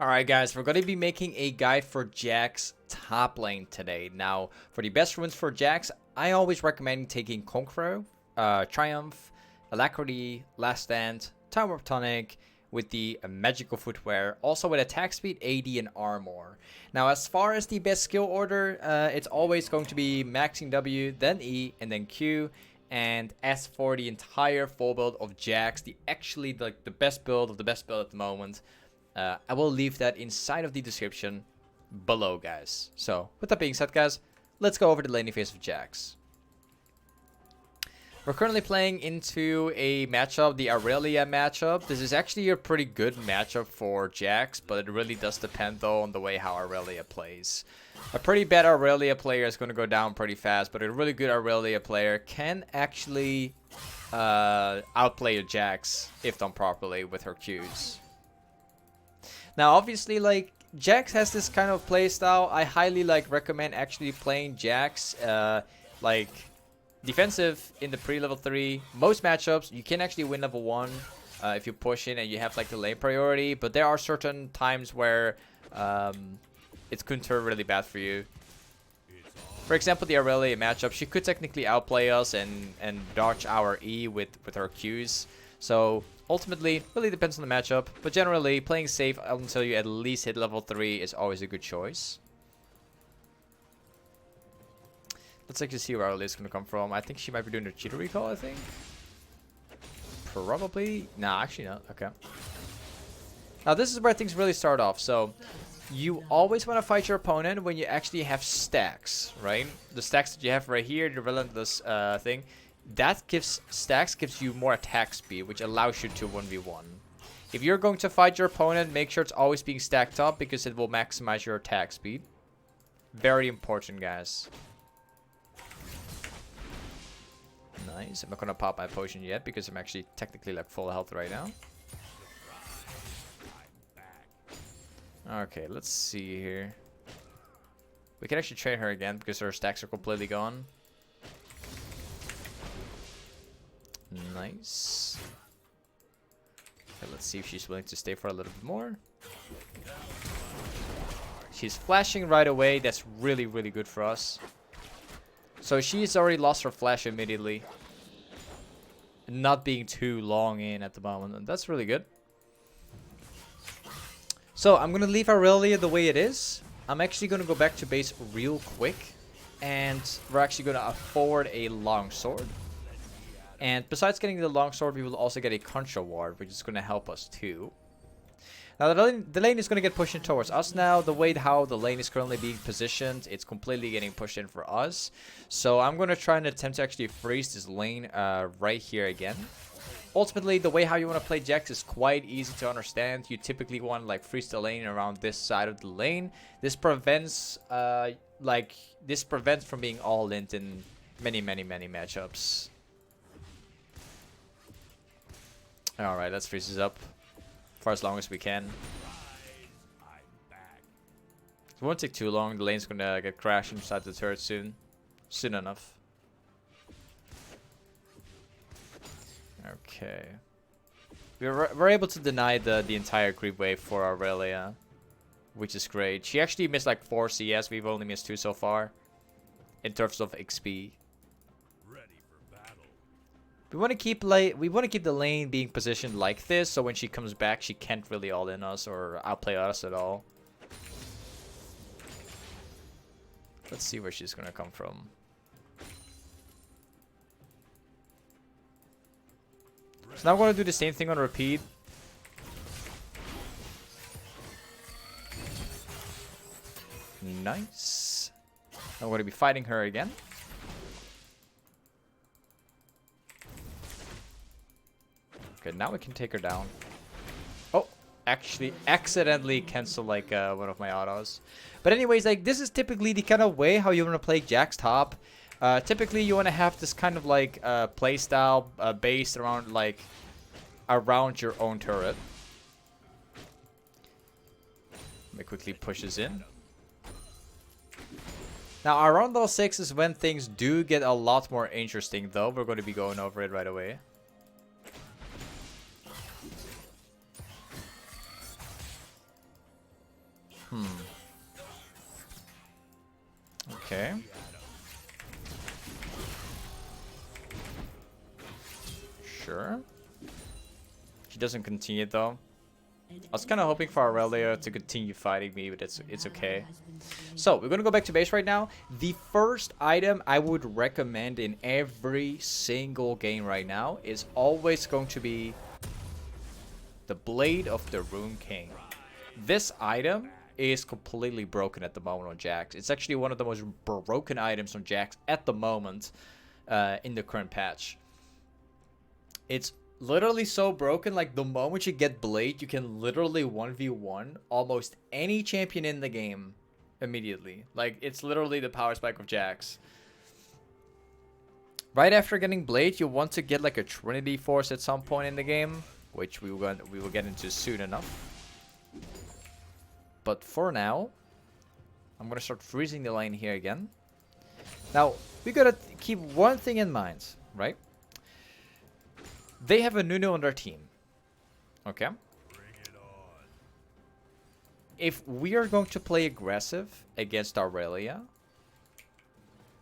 Alright guys, we're going to be making a guide for Jax top lane today. Now, for the best runes for Jax, I always recommend taking Conqueror, Triumph, Alacrity, Last Stand, Tower of Tonic, with the magical footwear, also with attack speed, AD, and armor. Now, as far as the best skill order, it's always going to be maxing W, then E, and then Q, and S for the entire full build of Jax, the best build of the best build at the moment. I will leave that inside of the description below, guys. So, with that being said, guys, let's go over the laning phase of Jax. We're currently playing into a matchup, the Aurelia matchup. This is actually a pretty good matchup for Jax, but it really does depend, though, on the way how Aurelia plays. A pretty bad Aurelia player is going to go down pretty fast, but a really good Aurelia player can actually outplay a Jax if done properly with her Qs. Now, obviously, Jax has this kind of play style. I highly recommend actually playing Jax defensive in the pre-level 3. Most matchups you can actually win level 1 if you push in and you have the lane priority, but there are certain times where it could turn really bad for you. For example, the Aurelia matchup, she could technically outplay us and dodge our E with her Qs. So ultimately, really depends on the matchup, but generally playing safe until you at least hit level 3 is always a good choice. Let's actually see where Aurelia is going to come from. I think she might be doing the cheater recall, I think. Probably. Nah, actually not. Okay. Now this is where things really start off. So you always want to fight your opponent when you actually have stacks, right? The stacks that you have right here, the relentless thing. That stacks gives you more attack speed, which allows you to 1v1. If you're going to fight your opponent, make sure it's always being stacked up because it will maximize your attack speed. Very important, guys. Nice. I'm not gonna pop my potion yet because I'm actually technically full health right now. Okay, let's see here. We can actually train her again because her stacks are completely gone. Nice. Okay, let's see if she's willing to stay for a little bit more. She's flashing right away. That's really, really good for us. So she's already lost her flash immediately. Not being too long in at the moment. And that's really good. So I'm going to leave Aurelia the way it is. I'm actually going to go back to base real quick. And we're actually going to afford a longsword. And besides getting the longsword, we will also get a control ward, which is going to help us too. Now the lane is going to get pushed in towards us now. The way how the lane is currently being positioned, it's completely getting pushed in for us. So I'm going to try and attempt to actually freeze this lane right here again. Ultimately, the way how you want to play Jax is quite easy to understand. You typically want to freeze the lane around this side of the lane. This prevents from being all in many matchups. Alright, let's freeze this up for as long as we can. It won't take too long. The lane's gonna get crashed inside the turret soon. Soon enough. Okay. We're able to deny the entire creep wave for Aurelia, which is great. She actually missed 4 CS. We've only missed 2 so far in terms of XP. We want to keep the lane being positioned like this, so when she comes back, she can't really all in us or outplay us at all. Let's see where she's gonna come from. So now I'm gonna do the same thing on repeat. Nice. I'm gonna be fighting her again. Okay, now we can take her down. Oh, actually accidentally cancel one of my autos. But anyways, this is typically the kind of way how you want to play Jax top. Typically you want to have this kind of play style based around around your own turret. Let me quickly push this in. Now around level 6 is when things do get a lot more interesting, though. We're going to be going over it right away. Okay. Sure. She doesn't continue though. I was kind of hoping for Aurelia to continue fighting me, but it's okay. So, we're going to go back to base right now. The first item I would recommend in every single game right now is always going to be the Blade of the Rune King. This item is completely broken at the moment on Jax. It's actually one of the most broken items on Jax at the moment in the current patch. It's literally so broken, like the moment you get Blade, you can literally 1v1 almost any champion in the game immediately. Like, it's literally the power spike of Jax. Right after getting Blade, you want to get like a Trinity Force at some point in the game, which we will get into soon enough. But for now, I'm gonna start freezing the lane here again. Now, we gotta keep one thing in mind, right? They have a Nunu on their team. Okay. If we are going to play aggressive against Aurelia,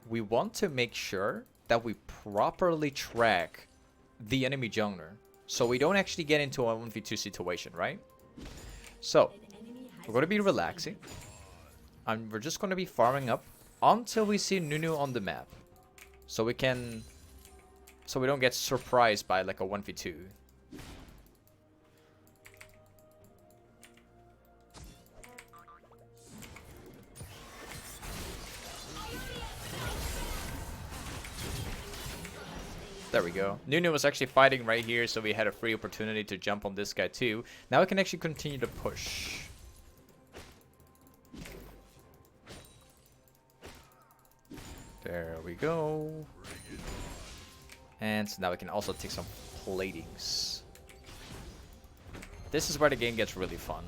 we want to make sure that we properly track the enemy jungler, so we don't actually get into a 1v2 situation, right? So, we're going to be relaxing, and we're just going to be farming up until we see Nunu on the map, so we don't get surprised by like a 1v2. There we go. Nunu was actually fighting right here, so we had a free opportunity to jump on this guy too. Now we can actually continue to push. There we go. And so now we can also take some platings. This is where the game gets really fun.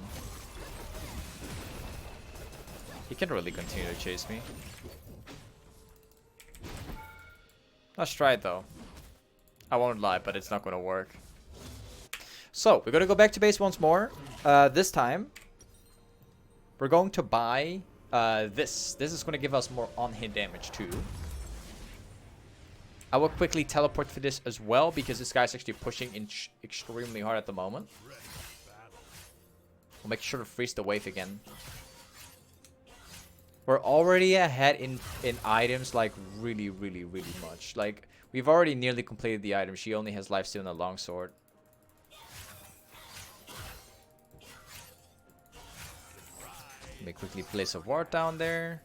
He can really continue to chase me. Let's try it though. I won't lie, but it's not going to work. So, we're going to go back to base once more. This time, we're going to buy this. This is going to give us more on-hit damage too. I will quickly teleport for this as well, because this guy's actually pushing extremely hard at the moment. We'll make sure to freeze the wave again. We're already ahead in items, like really much. Like, we've already nearly completed the item. She only has lifesteal and a longsword. Let me quickly place a ward down there.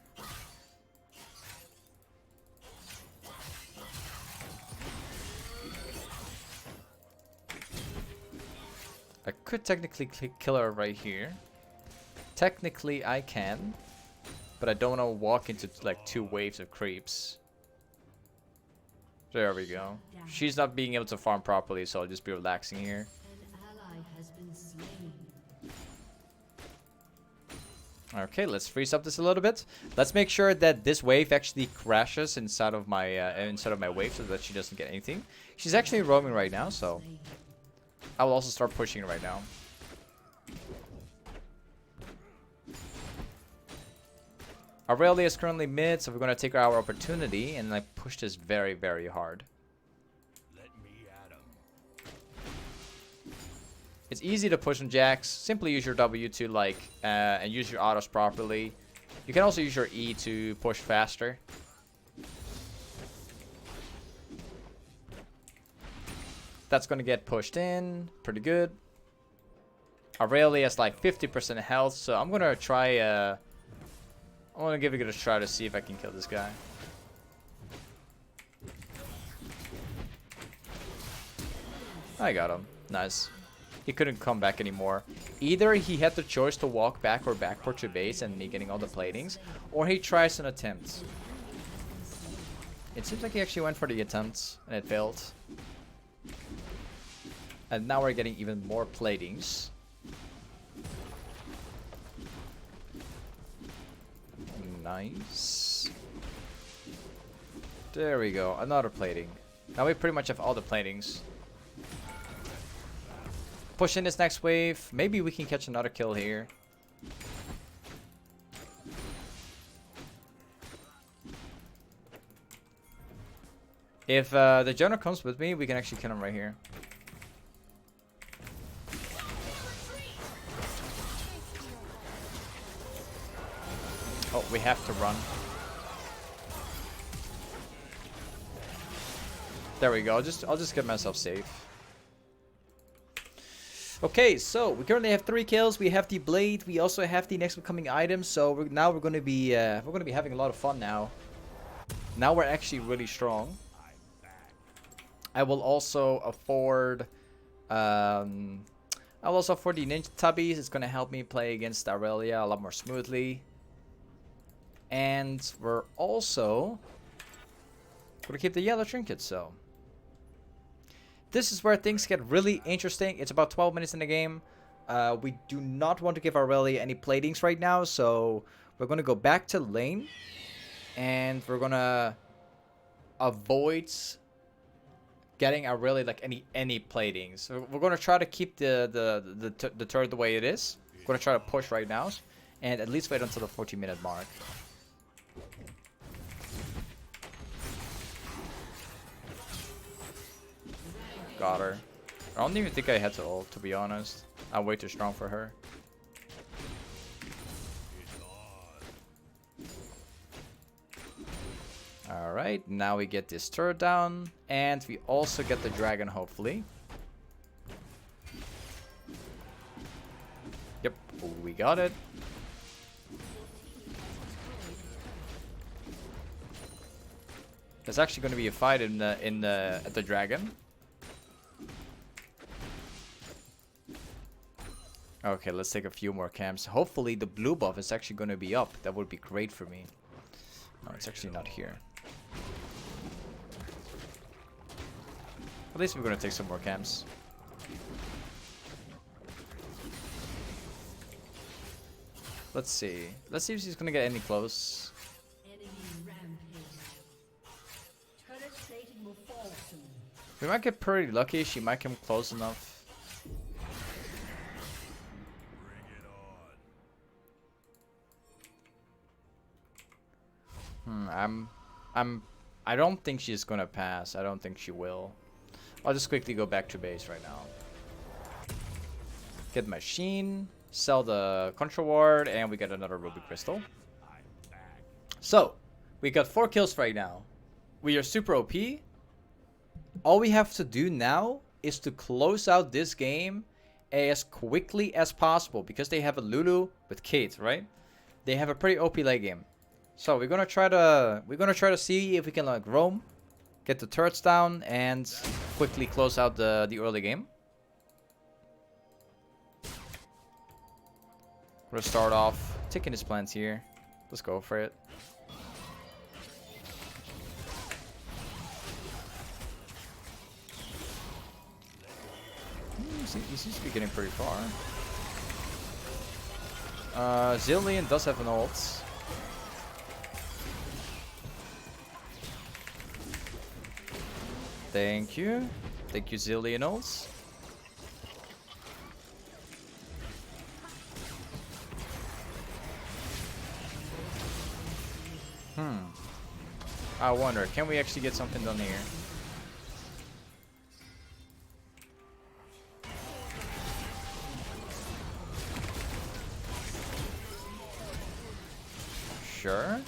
I could technically kill her right here. Technically, I can. But I don't want to walk into like 2 waves of creeps. There we go. She's not being able to farm properly, so I'll just be relaxing here. Okay, let's freeze up this a little bit. Let's make sure that this wave actually crashes inside of my wave, so that she doesn't get anything. She's actually roaming right now, so I will also start pushing right now. Aurelia is currently mid, so we're going to take our opportunity and like push this very hard. It's easy to push on Jax. Simply use your W to like and use your autos properly. You can also use your E to push faster. That's going to get pushed in pretty good. Aurelia has like 50% health, so I'm going to try I want to give it a try to see if I can kill this guy. I got him. Nice. He couldn't come back anymore. Either he had the choice to walk back or backport to base and me getting all the platings, or he tries an attempt. It seems like he actually went for the attempt and it failed. And now we're getting even more platings. Nice. There we go. Another plating. Now we pretty much have all the platings. Push in this next wave. Maybe we can catch another kill here. If the general comes with me, we can actually kill him right here. Oh, we have to run. There we go. I'll just get myself safe. Okay, so we currently have 3 kills. We have the blade. We also have the next upcoming items. So now we're gonna be having a lot of fun now. Now we're actually really strong. I will also afford the ninja tabis. It's gonna help me play against Aurelia a lot more smoothly. And we're also gonna keep the yellow trinkets. So this is where things get really interesting. It's about 12 minutes in the game. We do not want to give Aurelia any platings right now, so we're going to go back to lane. And we're going to avoid getting Aurelia like any platings. So we're going to try to keep the turret the way it is. We're going to try to push right now. And at least wait until the 40-minute mark. Got her. I don't even think I had to ult, to be honest. I'm way too strong for her. Alright, now we get this turret down. And we also get the dragon, hopefully. Yep, we got it. There's actually going to be a fight at the dragon. Okay, let's take a few more camps. Hopefully the blue buff is actually going to be up. That would be great for me. No, it's actually not here. At least we're going to take some more camps. Let's see. Let's see if she's going to get any close. We might get pretty lucky. She might come close enough. I don't think she's gonna pass. I don't think she will. I'll just quickly go back to base right now. Get machine, sell the control ward, and we get another ruby crystal. So, we got 4 kills right now. We are super OP. All we have to do now is to close out this game as quickly as possible, because they have a Lulu with Kate, right? They have a pretty OP late game. So we're gonna try to see if we can like roam, get the turrets down, and quickly close out the early game. We're gonna start off taking his plants here. Let's go for it. He seems to be getting pretty far. Zillion does have an ult. Thank you. Thank you, Zillionos. I wonder, can we actually get something done here? Sure.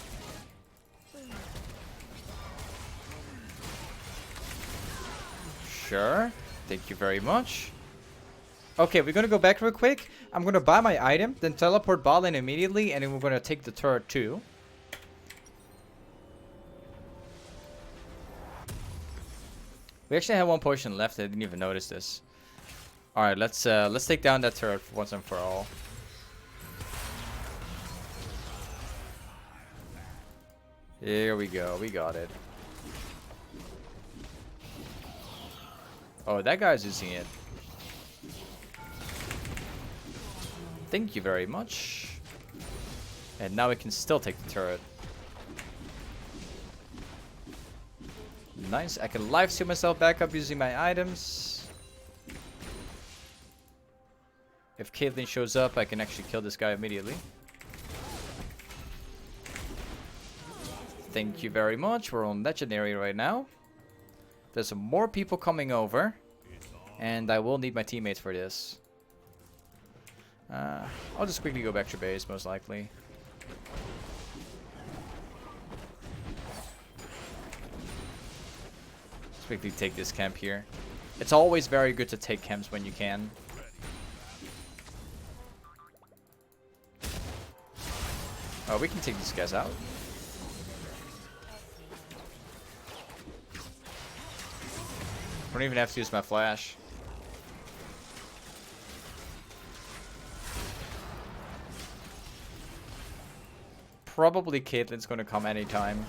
Sure. Thank you very much. Okay, we're gonna go back real quick. I'm gonna buy my item, then teleport bot lane immediately, and then we're gonna take the turret too. We actually have 1 potion left. I didn't even notice this. All right, let's take down that turret once and for all. Here we go. We got it. Oh, that guy's using it. Thank you very much. And now we can still take the turret. Nice. I can lifesteal myself back up using my items. If Caitlyn shows up, I can actually kill this guy immediately. Thank you very much. We're on legendary right now. There's some more people coming over. And I will need my teammates for this. I'll just quickly go back to base, most likely. Let's quickly take this camp here. It's always very good to take camps when you can. Oh, we can take these guys out. I don't even have to use my flash. Probably Caitlyn's gonna come anytime.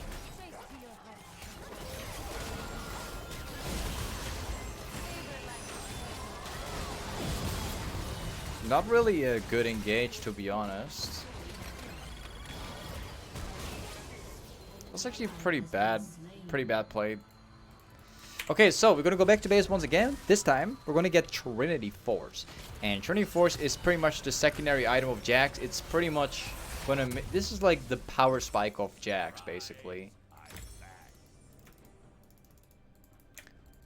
Not really a good engage, to be honest. That's actually pretty bad play. Okay, so we're gonna go back to base once again. This time we're gonna get Trinity Force, and Trinity Force is pretty much the secondary item of Jax. It's pretty much gonna. This is like the power spike of Jax, basically.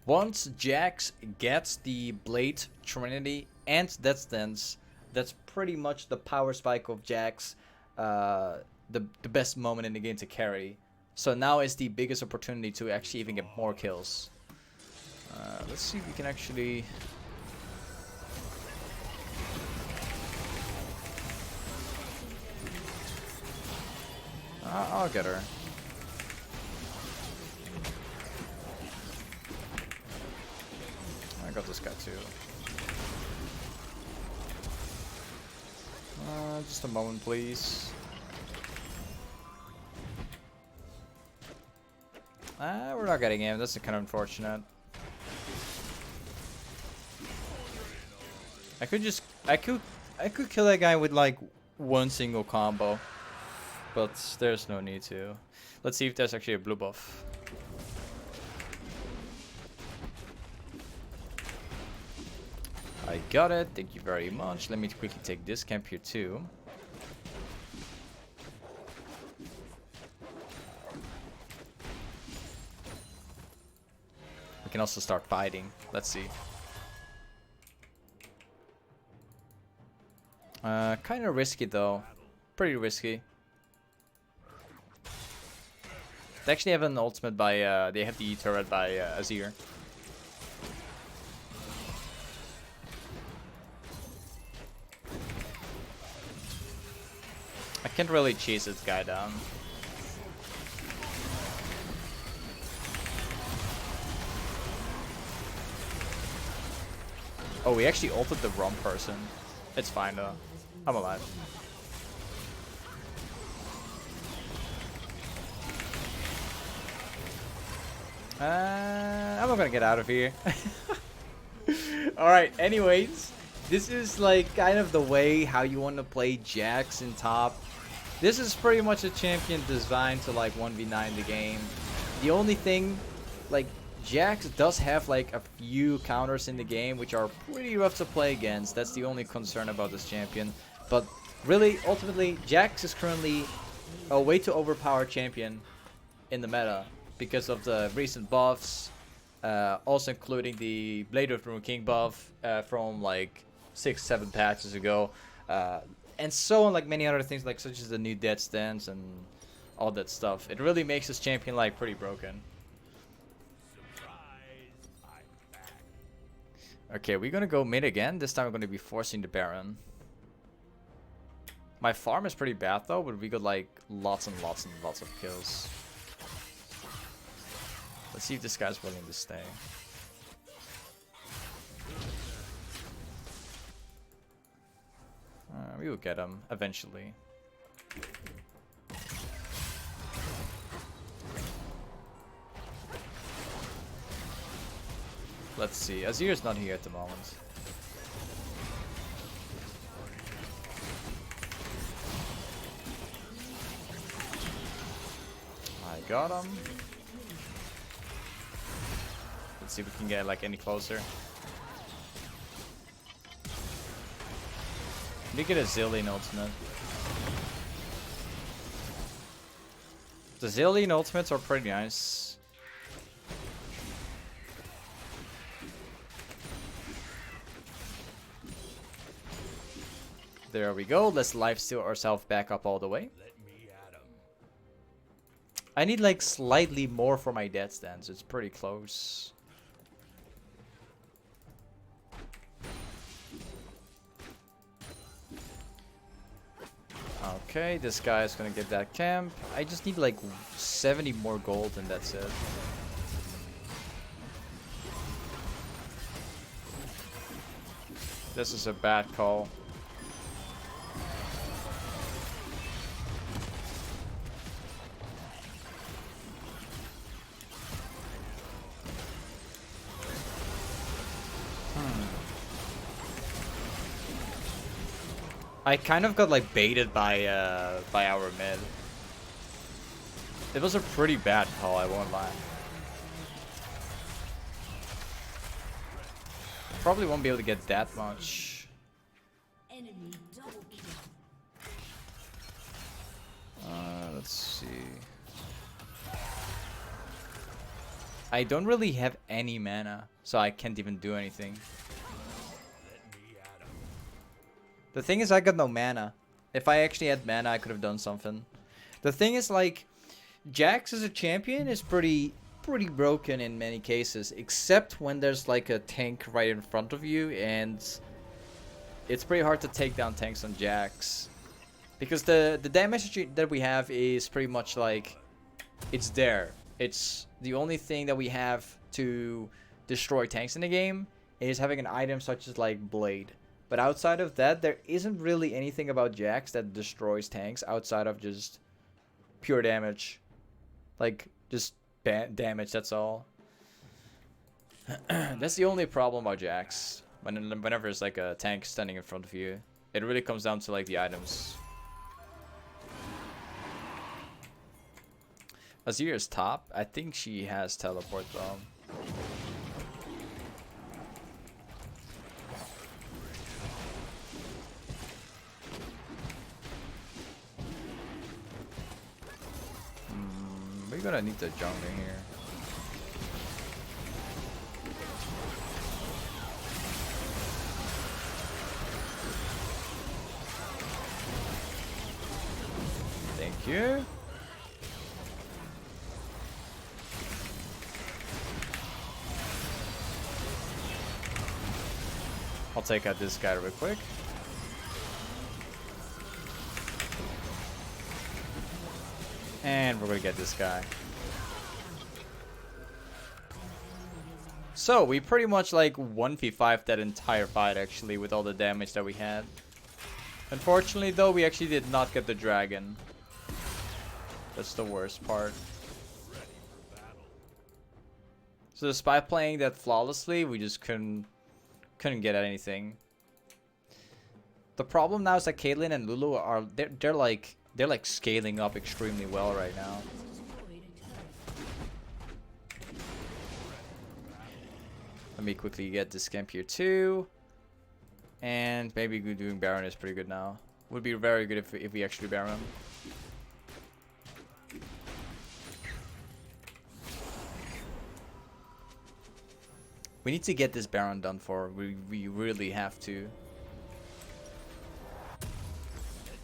Once Jax gets the Blade Trinity and Death Stance, that's pretty much the power spike of Jax. The best moment in the game to carry. So now is the biggest opportunity to actually even get more kills. Let's see if we can actually... I'll get her. I got this guy too. Just a moment, please. We're not getting him. That's kind of unfortunate. I could kill that guy with like one single combo, but there's no need to. Let's see if there's actually a blue buff. I got it. Thank you very much. Let me quickly take this camp here too. We can also start fighting. Let's see. Kind of risky though. Pretty risky. They actually have an ultimate by, they have the turret by Azir. I can't really chase this guy down. Oh, we actually ulted the wrong person. It's fine though. I'm alive. I'm not gonna get out of here. Alright, anyways. This is like kind of the way how you want to play Jax in top. This is pretty much a champion designed to like 1v9 the game. The only thing, like, Jax does have like a few counters in the game which are pretty rough to play against. That's the only concern about this champion. But really, ultimately, Jax is currently a way too overpowered champion in the meta because of the recent buffs, also including the Blade of the Rune King buff from like 6-7 patches ago, and so on, like many other things, like such as the new Death Stance and all that stuff. It really makes this champion like pretty broken. Okay, we're gonna go mid again. This time we're gonna be forcing the Baron. My farm is pretty bad though, but we got like lots and lots and lots of kills. Let's see if this guy's willing to stay. We will get him eventually. Let's see. Azir's not here at the moment. I got him. Let's see if we can get like any closer. We get a Zillion ultimate. The Zillion ultimates are pretty nice. There we go. Let's lifesteal ourselves back up all the way. I need like slightly more for my death stance. It's pretty close. Okay, this guy is gonna get that camp. I just need like 70 more gold and that's it. This is a bad call. I kind of got like baited by our mid. It was a pretty bad call, I won't lie. Probably won't be able to get that much. Enemy double kill. Let's see. I don't really have any mana, so I can't even do anything. The thing is, I got no mana. If I actually had mana, I could have done something. The thing is, like, Jax as a champion is pretty broken in many cases, except when there's like a tank right in front of you, and it's pretty hard to take down tanks on Jax. Because the damage that we have is pretty much like, it's there. It's the only thing that we have to destroy tanks in the game is having an item such as like Blade. But outside of that, there isn't really anything about Jax that destroys tanks outside of just pure damage. Like, just damage, that's all. That's the only problem about Jax. Whenever there's like a tank standing in front of you, it really comes down to like the items. Azir is top. I think she has teleport though. We're gonna need the jungle here. Thank you. I'll take out this guy real quick. And we're gonna get this guy. So we pretty much like 1v5 that entire fight actually with all the damage that we had. Unfortunately though, we actually did not get the dragon. That's the worst part. So despite playing that flawlessly, we just couldn't get at anything. The problem now is that Caitlyn and Lulu are they're like scaling up extremely well right now. Let me quickly get this camp here too. And maybe doing Baron is pretty good now. Would be very good if we actually Baron. We need to get this Baron done for. We really have to.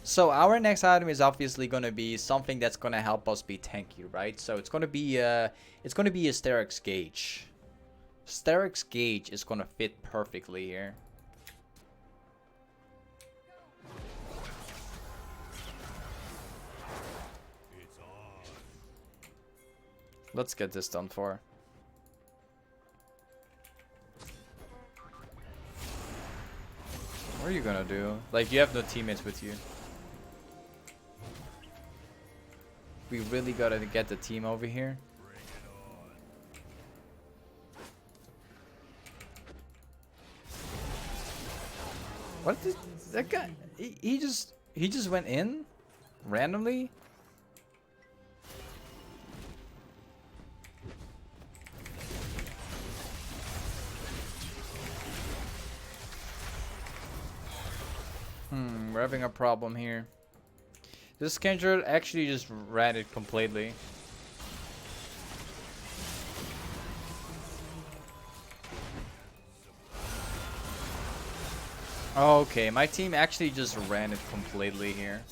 So our next item is obviously going to be something that's going to help us be tanky, right? So it's going to be a steraks gage. Steraks gage is going to fit perfectly here. Let's get this done for. What are you gonna do? Like, you have no teammates with you. We really gotta get the team over here. What did that guy? He just went in randomly. We're having a problem here. This Kendra actually just ran it completely. Okay, my team actually just ran it completely here.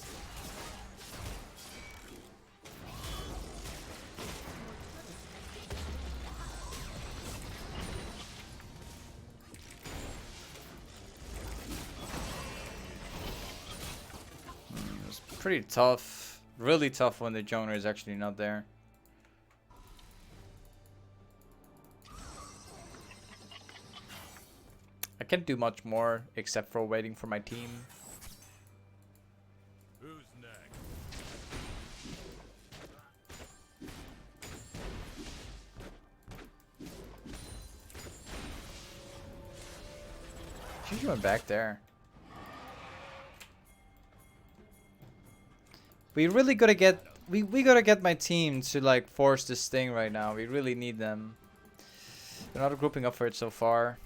It's pretty tough. Really tough when the Joner is actually not there. I can't do much more except for waiting for my team. Who's next? She went back there. We really gotta get we gotta get my team to like force this thing right now. We really need them. They're not grouping up for it so far.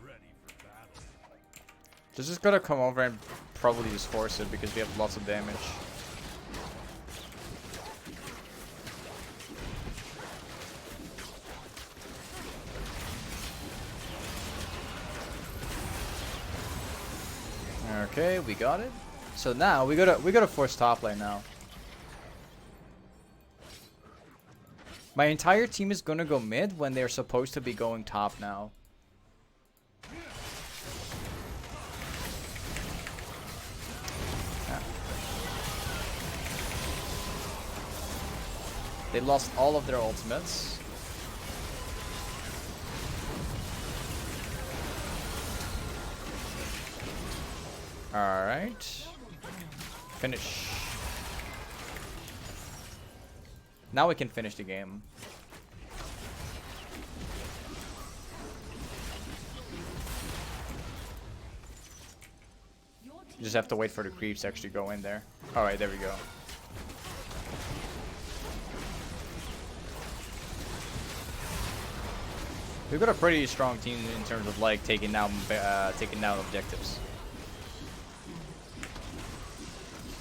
Ready for battle. They're just gonna come over and probably just force it because we have lots of damage. Okay, we got it. So now we gotta force top lane now. My entire team is gonna go mid when they're supposed to be going top now. They lost all of their ultimates. Alright. Finish. Now we can finish the game. You just have to wait for the creeps to actually go in there. Alright, there we go. We've got a pretty strong team in terms of like taking down objectives.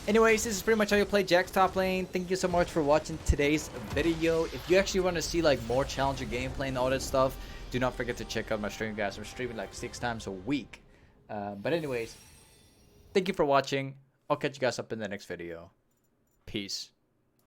Anyways, this is pretty much how you play Jax top lane. Thank you so much for watching today's video. If you actually want to see like more challenging gameplay and all that stuff, do not forget to check out my stream, guys. I'm streaming like 6 times a week. But anyways, thank you for watching. I'll catch you guys up in the next video. Peace.